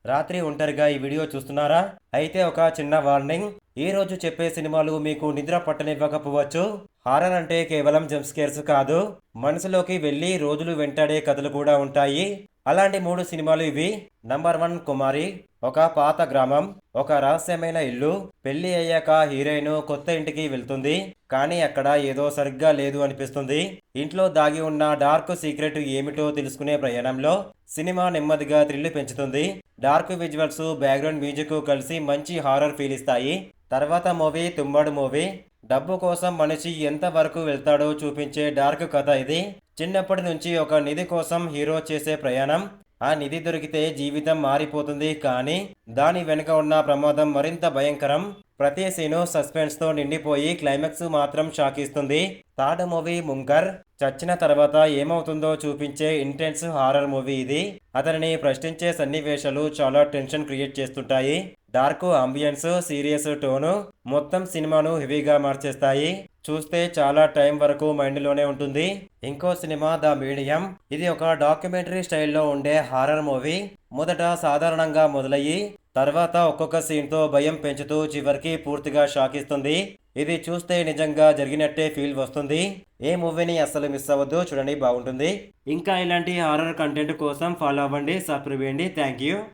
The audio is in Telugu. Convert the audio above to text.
రాత్రి ఒంటరిగా ఈ వీడియో చూస్తున్నారా? అయితే ఒక చిన్న వార్నింగ్. ఈ రోజు చెప్పే సినిమాలు మీకు నిద్ర పట్టనివ్వకపోవచ్చు. హారర్ అంటే కేవలం జంప్ స్కేర్స్ కాదు. మనసులోకి వెళ్ళి రోజులు వెంటాడే కథలు కూడా ఉంటాయి. అలాంటి 3 సినిమాలు ఇవి. నంబర్ 1 కుమారి. ఒక పాత గ్రామం, ఒక రహస్యమైన ఇల్లు. పెళ్లి అయ్యాక హీరోయిన్ కొత్త ఇంటికి వెళ్తుంది. కానీ అక్కడ ఏదో సరిగ్గా లేదు అనిపిస్తుంది. ఇంట్లో దాగి ఉన్న డార్క్ సీక్రెట్ ఏమిటో తెలుసుకునే ప్రయాణంలో సినిమా నెమ్మదిగా థ్రిల్ పెంచుతుంది. డార్క్ విజువల్స్, బ్యాక్గ్రౌండ్ మ్యూజిక్ కలిసి మంచి హారర్ ఫీల్ ఇస్తాయి. తర్వాత మూవీ తుమ్మడు మూవీ. డబ్బు కోసం మనిషి ఎంత వరకు వెళ్తాడో చూపించే డార్క్ కథ ఇది. చిన్నప్పటి నుంచి ఒక నిధి కోసం హీరో చేసే ప్రయాణం. ఆ నిధి దొరికితే జీవితం మారిపోతుంది, కానీ దాని వెనుక ఉన్న ప్రమాదం మరింత భయంకరం. ప్రతి సీను సస్పెన్స్తో నిండిపోయి క్లైమాక్స్ మాత్రం షాక్ ఇస్తుంది. Third movie Munkar. చచ్చిన తర్వాత ఏమవుతుందో చూపించే ఇంటెన్స్ హారర్ మూవీ ఇది. అతనిని ప్రశ్నించే సన్నివేశాలు చాలా టెన్షన్ క్రియేట్ చేస్తుంటాయి. డార్క్ అంబియన్స్, సీరియస్ టోను మొత్తం సినిమాను హెవీగా మార్చేస్తాయి. చూస్తే చాలా టైం వరకు మైండ్లోనే ఉంటుంది. ఇంకో సినిమా ద మీడియం. ఇది ఒక డాక్యుమెంటరీ స్టైల్లో ఉండే హారర్ మూవీ. మొదట సాధారణంగా మొదలయ్యి తర్వాత ఒక్కొక్క సీన్తో భయం పెంచుతూ చివరికి పూర్తిగా షాక్ ఇస్తుంది. ఇది చూస్తే నిజంగా జరిగినట్టే ఫీల్ వస్తుంది. ఏ మూవీని అస్సలు మిస్ అవ్వద్దు, చూడండి, బాగుంటుంది. ఇంకా ఇలాంటి హారర్ కంటెంట్ కోసం ఫాలో అవ్వండి, సబ్స్క్రైబ్ చేయండి. Thank you.